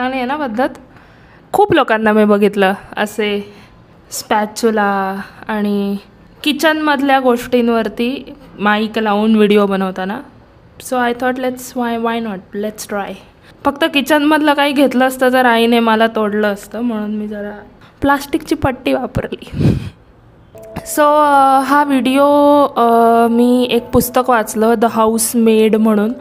चांगली आहे ना पद्धत. खूप लोकांना मी बघितलं असे स्पॅच्युला आणि किचनमधल्या गोष्टींवरती माईक लावून व्हिडिओ बनवताना. So I thought let's why not, let's try. फक्त किचनमधलं काही घेतलं असतं तर आईने मला तोडलं असतं, म्हणून मी जरा प्लास्टिकची पट्टी वापरली. सो हा व्हिडिओ मी एक पुस्तक वाचलं, द हाऊसमेड म्हणून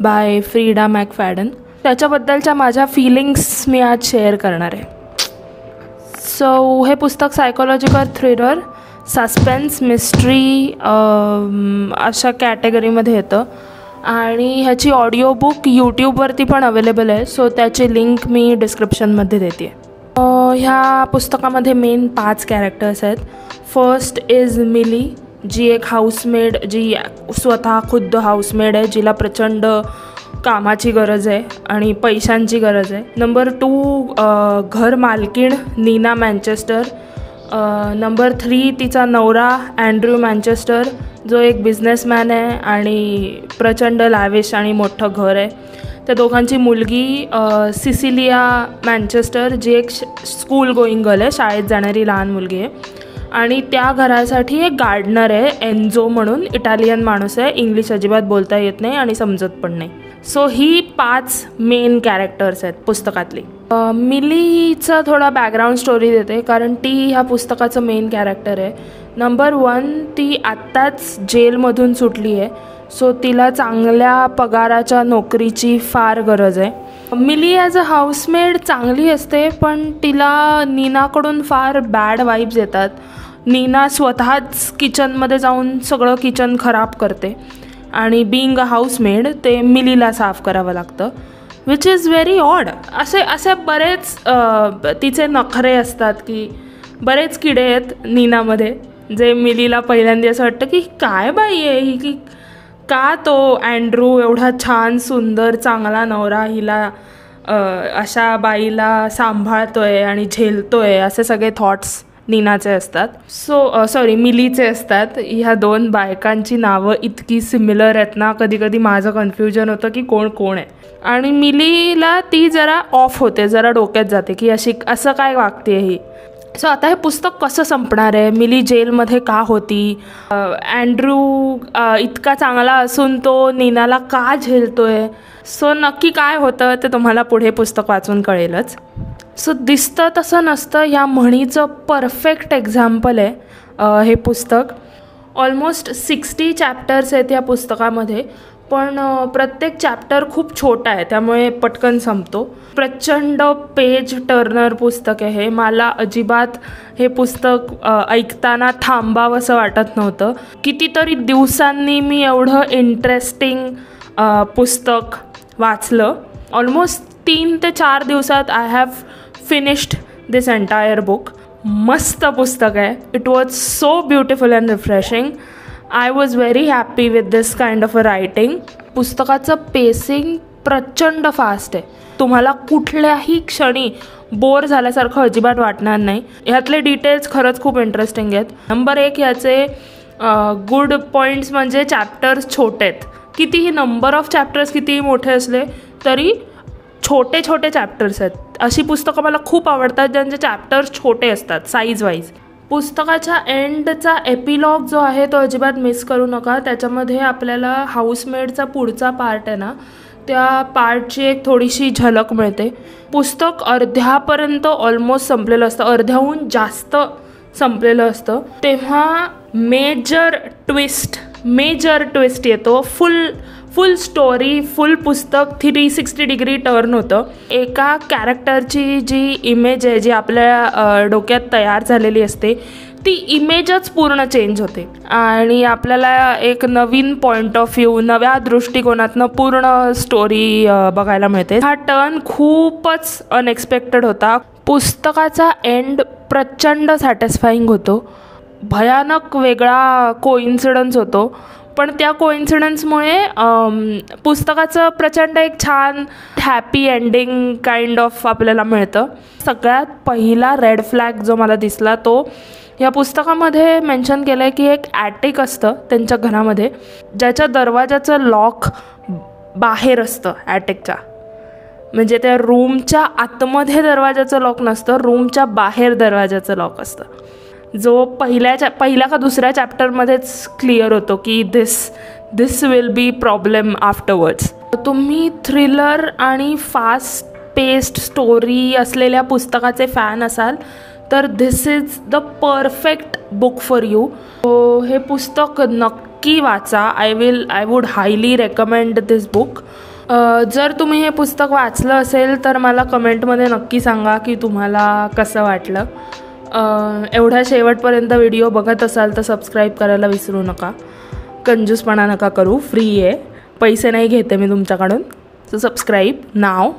बाय फ्रीडा मॅकफॅडन. त्याच्याबद्दलच्या माझ्या फिलिंग्स मी आज शेअर करणार आहे. सो हे पुस्तक सायकोलॉजिकल थ्रिलर, सस्पेन्स, मिस्ट्री अशा कॅटेगरीमध्ये येतं आणि ह्याची ऑडिओ बुक यूट्यूबवरती पण अवेलेबल आहे. सो त्याची लिंक मी डिस्क्रिप्शनमध्ये देते. ह्या पुस्तकामध्ये मेन 5 कॅरेक्टर्स आहेत. फर्स्ट इज मिली, जी एक हाऊसमेड, जी स्वतः खुद्द हाऊसमेड आहे, जिला प्रचंड कामाची गरज आहे आणि पैशांची गरज आहे. नंबर 2 घर मालकीण नीना मँचेस्टर. नंबर 3 तिचा नवरा अँड्रू मँचेस्टर, जो एक बिझनेसमॅन आहे आणि प्रचंड लॅविश आणि मोठं घर आहे. त्या दोघांची मुलगी सिसिलिया मँचेस्टर, जी एक स्कूल गोईंग गर्ल आहे, शाळेत जाणारी लहान मुलगी आहे. आणि त्या घरासाठी एक गार्डनर आहे एन्झो म्हणून, इटालियन माणूस आहे, इंग्लिश अजिबात बोलता येत नाही आणि समजत पण नाही. सो ही 5 मेन कॅरेक्टर्स आहेत पुस्तकातली. मिलीचं थोडा बॅकग्राऊंड स्टोरी देते कारण ती ह्या पुस्तकाचं मेन कॅरेक्टर आहे. नंबर 1, ती आत्ताच जेलमधून सुटली आहे. सो तिला चांगल्या पगाराच्या नोकरीची फार गरज आहे. मिली ॲज अ हाऊसमेड चांगली असते, पण तिला नीनाकडून फार बॅड वाईब्स येतात. नीना स्वतःच किचनमध्ये जाऊन सगळं किचन खराब करते आणि बीइंग अ हाऊसमेड ते मिलीला साफ करावं लागतं, विच इज व्हेरी ऑड. असे बरेच तिचे नखरे असतात की बरेच किडे आहेत नीनामध्ये, जे मिलीला पहिल्यांदा असं वाटतं की काय बाई आहे ही, की का तो अँड्रू एवढा छान सुंदर चांगला नवरा हिला अशा बाईला सांभाळतोय आणि झेलतोय, असे सगळे थॉट्स नीनाचे असतात. मिलीचे असतात. ह्या 2 बायकांची नावं इतकी सिमिलर आहेत ना, कधी कधी माझं कन्फ्युजन होतं की कोण आहे. आणि मिलीला ती जरा ऑफ होते, जरा डोक्यात जाते की असं काय वागते ही. सो आता हे पुस्तक कसं संपणार आहे, मिली जेलमध्ये का होती, अँड्रू इतका चांगला असून तो नीनाला का झेलतोय, सो नक्की काय होतं ते तुम्हाला पुढे पुस्तक वाचून कळेलच. सो दिसतं तसं नसतं ह्या म्हणीचं परफेक्ट एक्झाम्पल आहे हे पुस्तक. ऑलमोस्ट 60 चॅप्टर्स आहेत या पुस्तकामध्ये, पण प्रत्येक चॅप्टर खूप छोटा आहे त्यामुळे पटकन संपतो. प्रचंड पेज टर्नर पुस्तक आहे. मला अजिबात हे पुस्तक ऐकताना थांबावंसं वाटत नव्हतं. कितीतरी दिवसांनी मी एवढं इंटरेस्टिंग पुस्तक वाचलं. ऑलमोस्ट 3 ते 4 दिवसात I have finished this entire book. मस्त पुस्तक आहे. It was so beautiful and refreshing. I was very happy with this kind of a writing. पुस्तकाचं पेसिंग प्रचंड फास्ट आहे. तुम्हाला कुठल्याही क्षणी बोर झाल्यासारखं अजिबात वाटणार नाही. ह्यातले डिटेल्स खरंच खूप इंटरेस्टिंग आहेत. नंबर 1 ह्याचे गुड पॉईंट्स म्हणजे चॅप्टर्स छोटे आहेत. कितीही नंबर ऑफ चॅप्टर्स कितीही मोठे असले तरी छोटे चॅप्टर्स आहेत. अशी पुस्तकं मला खूप आवडतात ज्यांचे चॅप्टर्स छोटे असतात साईज वाईज. पुस्तकाच्या एंडचा एपिलॉग जो आहे तो अजिबात मिस करू नका. त्याच्यामध्ये आपल्याला हाऊसमेडचा पुढचा पार्ट आहे ना, त्या पार्टची एक थोडीशी झलक मिळते. पुस्तक अर्ध्यापर्यंत ऑलमोस्ट संपलेलं असतं, अर्ध्याहून जास्त संपलेलं असतं, तेव्हा मेजर ट्विस्ट येतो. फुल स्टोरी, फुल पुस्तक 360 डिग्री टर्न होतं. एका कॅरेक्टरची जी इमेज आहे, जी आपल्या डोक्यात तयार झालेली असते, ती इमेजच पूर्ण चेंज होते आणि आपल्याला एक नवीन पॉईंट ऑफ व्ह्यू, नव्या दृष्टिकोनातनं पूर्ण स्टोरी बघायला मिळते. हा टर्न खूपच अनएक्सपेक्टेड होता. पुस्तकाचा एंड प्रचंड सॅटिस्फाईंग होतो. भयानक वेगळा कोइन्सिडन्स होतो, पण त्या कोइन्सिडन्समुळे पुस्तकाचं प्रचंड एक छान हॅपी एंडिंग काइंड ऑफ आपल्याला मिळतं. सगळ्यात पहिला रेड फ्लॅग जो मला दिसला तो या पुस्तकामध्ये मेन्शन केलं आहे की एक ॲटिक असतं त्यांच्या घरामध्ये, ज्याच्या दरवाजाचं लॉक बाहेर असतं ॲटिकच्या. म्हणजे त्या रूमच्या आतमध्ये दरवाजाचं लॉक नसतं, रूमच्या बाहेर दरवाजाचं लॉक असतं, जो पहिल्या का दुसऱ्या चॅप्टरमध्येच क्लिअर होतो की this will be problem afterwards. तुम्ही थ्रिलर आणि फास्ट पेस्ड स्टोरी असलेल्या पुस्तकाचे फॅन असाल तर this is the perfect book for you. हे पुस्तक नक्की वाचा. I would highly recommend this book. जर तुम्ही हे पुस्तक वाचलं असेल तर मला कमेंटमध्ये नक्की सांगा की तुम्हाला कसं वाटलं. एवढ्या शेवटपर्यंत व्हिडिओ बघत असाल तर सबस्क्राईब करायला विसरू नका. कंजूसपणा नका करू, फ्री आहे, पैसे नाही घेते मी तुमच्याकडून. So subscribe now.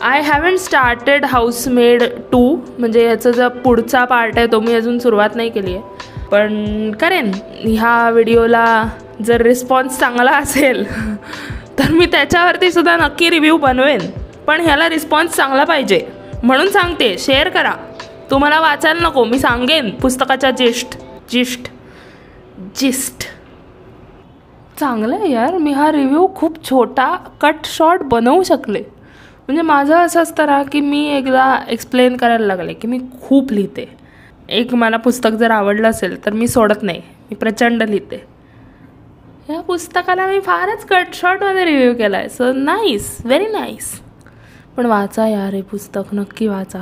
I haven't started housemaid 2, म्हणजे ह्याचा जो पुढचा पार्ट आहे तो मी अजून सुरुवात नाही केली आहे, पण करेन. ह्या व्हिडिओला जर रिस्पॉन्स चांगला असेल तर मी त्याच्यावरती सुद्धा नक्की रिव्ह्यू बनवेन, पण ह्याला रिस्पॉन्स चांगला पाहिजे म्हणून सांगते. शेअर करा. तुम्हाला वाचायला नको, मी सांगेन पुस्तकाच्या जिस्ट चांगलं आहे यार. मी हा रिव्ह्यू खूप छोटा कट शॉर्ट बनवू शकले. म्हणजे माझं असं असतं ना की मी एकदा एक्सप्लेन करायला लागले की मी खूप लिहिते. मला पुस्तक जर आवडलं असेल तर मी सोडत नाही, मी प्रचंड लिहिते. या पुस्तकाला मी फारच कट शॉर्टमध्ये रिव्ह्यू केला आहे. So nice, very nice. पण वाचा यार, हे पुस्तक नक्की वाचा,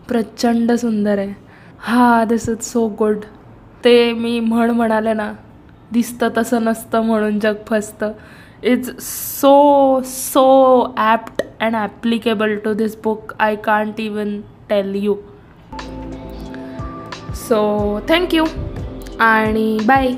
प्रचंड सुंदर आहे. This is so good. ते मी म्हणाले ना, दिसतं तसं नसतं म्हणून जग फसतं. It's so apt and applicable to this book. I can't even tell you. So thank you आणि bye.